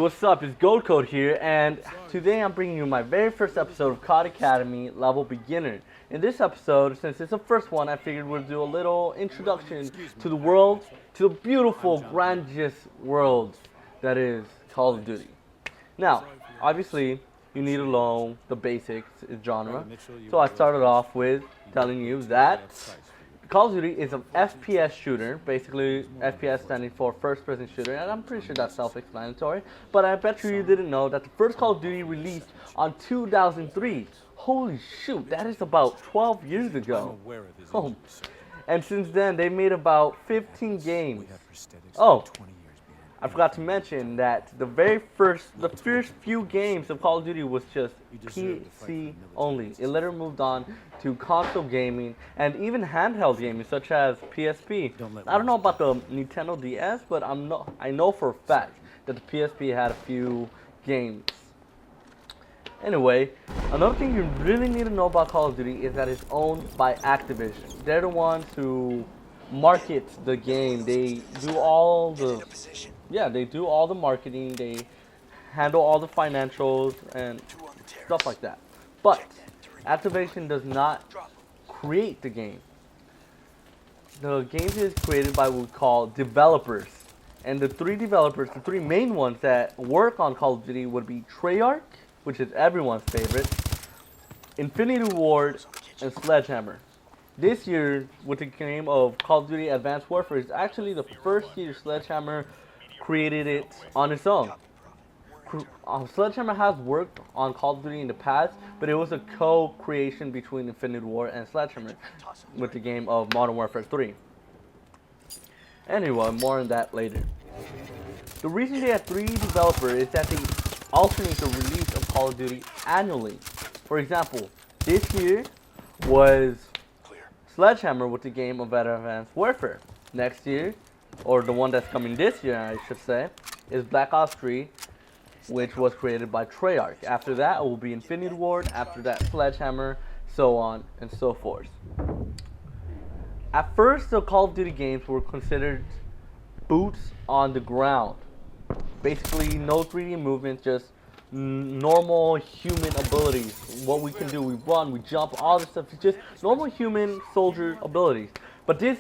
what's up? It's Code here, and today I'm bringing you my very first episode of CoD Academy Level Beginner. In this episode, since it's the first one, I figured we'd do a little introduction to the world, to the beautiful, grandiose world that is Call of Duty. Now, obviously, you need to know the basics, genre. So I started off with telling you that Call of Duty is an FPS shooter, basically FPS standing for first person shooter, and I'm pretty sure that's self-explanatory, but I bet you didn't know that the first Call of Duty released on 2003. Holy shoot, that is about 12 years ago. Oh. And since then, they made about 15 games. Oh, I forgot to mention that the first few games of Call of Duty was just PC only. It later moved on to console gaming and even handheld gaming, such as PSP. I don't know about the Nintendo DS, but I know for a fact that the PSP had a few games. Anyway, another thing you really need to know about Call of Duty is that it's owned by Activision. They're the ones who market the game. They do all the marketing, they handle all the financials and stuff like that. But Activision does not create the game. The game is created by what we call developers. And the three main ones that work on Call of Duty would be Treyarch, which is everyone's favorite, Infinity Ward, and Sledgehammer. This year, with the game of Call of Duty Advanced Warfare, is actually the first year Sledgehammer created it on its own. Sledgehammer has worked on Call of Duty in the past, but it was a co-creation between Infinity Ward and Sledgehammer with the game of Modern Warfare 3. Anyway, more on that later. The reason they have three developers is that they alternate the release of Call of Duty annually. For example, this year was Sledgehammer with the game of Advanced Warfare. Next year, or the one that's coming this year, I should say, is Black Ops 3, which was created by Treyarch. After that, it will be Infinity Ward. After that, Sledgehammer, so on and so forth. At first, the Call of Duty games were considered boots on the ground. Basically, no 3D movement, just normal human abilities. What we can do, we run, we jump, all this stuff. It's just normal human soldier abilities. But this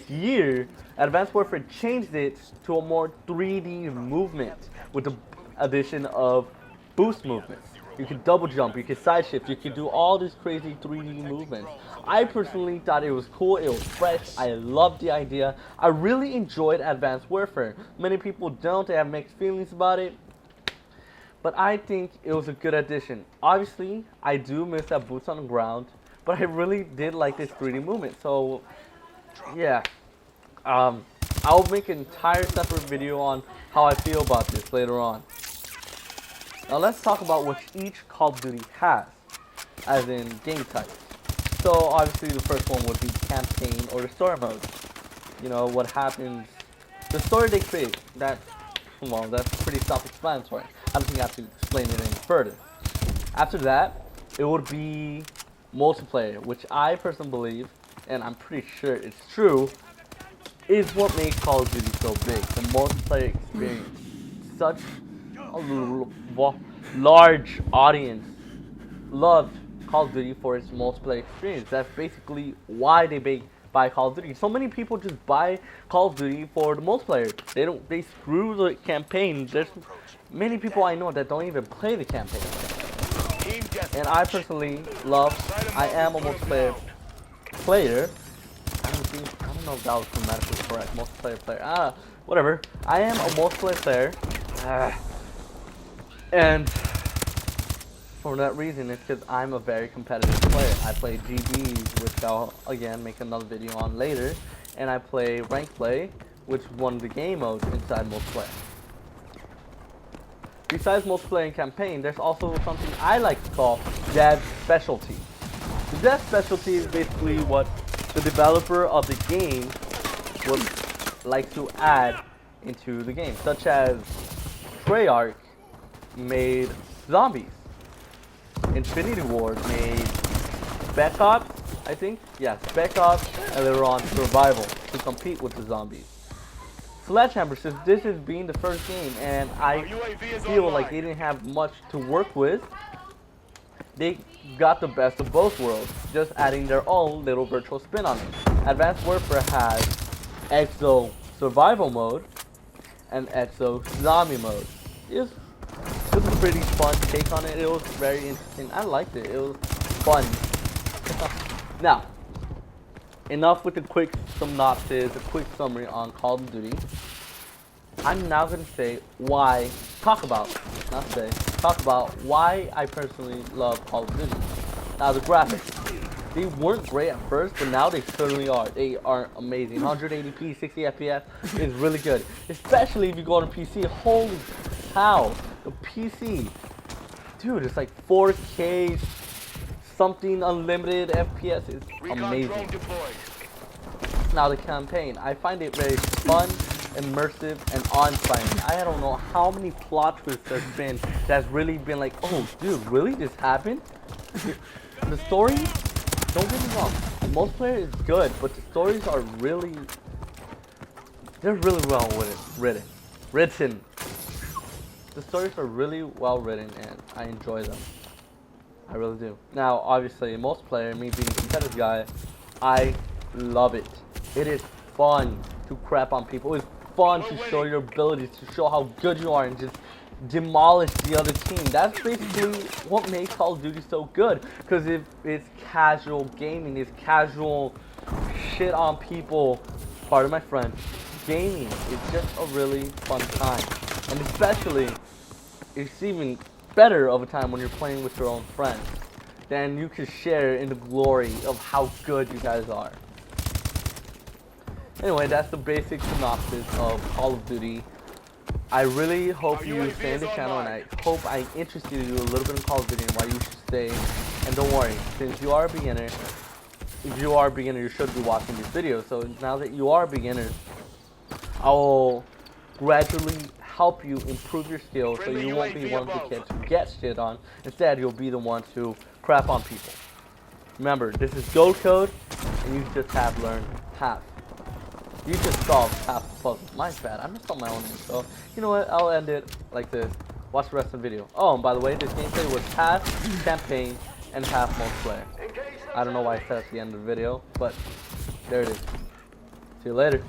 year, Advanced Warfare changed it to a more 3D movement with the addition of boost movements. You can double jump, you can side shift, you can do all these crazy 3D movements. I personally thought it was cool, it was fresh, I loved the idea. I really enjoyed Advanced Warfare. Many people don't, they have mixed feelings about it. But I think it was a good addition. Obviously, I do miss that boots on the ground, but I really did like this 3D movement. So, yeah. I'll make an entire separate video on how I feel about this later on. Now let's talk about what each Call of Duty has, as in game types. So obviously the first one would be campaign or the story mode. You know, what happens, the story they create, that's pretty self-explanatory. I don't think I have to explain it any further. After that, it would be multiplayer, which I personally believe, and I'm pretty sure it's true, is what makes Call of Duty so big. The multiplayer experience. Such a large audience loved Call of Duty for its multiplayer experience. That's basically why they buy Call of Duty. So many people just buy Call of Duty for the multiplayer. They screw the campaign. There's many people I know that don't even play the campaign. And I personally I am a multiplayer player. I don't know if that was grammatically correct. Multiplayer player. Whatever. I am a multiplayer player. And for that reason, it's because I'm a very competitive player. I play GBs, which I'll again make another video on later. And I play rank play, which is one of the game modes inside multiplayer. Besides multiplayer and campaign, there's also something I like to call dev specialty. The dev specialty is basically what the developer of the game would like to add into the game, such as Treyarch made zombies, Infinity Ward made Spec Ops, I think, yeah, Spec Ops, and later on Survival to compete with the zombies. Sledgehammer, since this is being the first game and I feel like they didn't have much to work with, they got the best of both worlds, just adding their own little virtual spin on it. Advanced Warfare has Exo Survival Mode and Exo Zombie Mode. It was a pretty fun take on it. It was very interesting. I liked it. It was fun. Now, enough with the quick synopsis, a quick summary on Call of Duty. I'm now going to talk about why I personally love Call of Duty. Now, the graphics. They weren't great at first, but now they certainly are. They are amazing. 180p, 60 FPS is really good. Especially if you go on a PC. Holy cow. The PC. Dude, it's like 4K something unlimited FPS. Is amazing. Now the campaign. I find it very fun, immersive, and awe-inspiring. I don't know how many plot twists there's been that's really been like, oh dude, really? This happened? The story, don't get me wrong, the multiplayer is good, but the stories are really, they're really well written. The stories are really well written and I enjoy them. I really do. Now, obviously, multiplayer, me being a competitive guy, I love it. It is fun to crap on people. It's fun to show your abilities, to show how good you are and just demolish the other team. That's basically what makes Call of Duty so good. Because if it's casual gaming, it's casual shit on people, pardon my French, gaming is just a really fun time. And especially, it's even better of a time when you're playing with your own friends. Then you can share in the glory of how good you guys are. Anyway, that's the basic synopsis of Call of Duty. I really hope you stay in the channel, and I hope I interested you a little bit in Call of Duty and why you should stay. And don't worry, since you are a beginner, you should be watching these videos. So now that you are a beginner, I will gradually help you improve your skills so you won't be one of the kids who get shit on. Instead, you'll be the one to crap on people. Remember, this is code, and you just have learned half. You just solved half the puzzle. My bad. I messed up my own intro. You know what? I'll end it like this. Watch the rest of the video. Oh, and by the way, this gameplay was half campaign and half multiplayer. I don't know why I said at the end of the video, but there it is. See you later.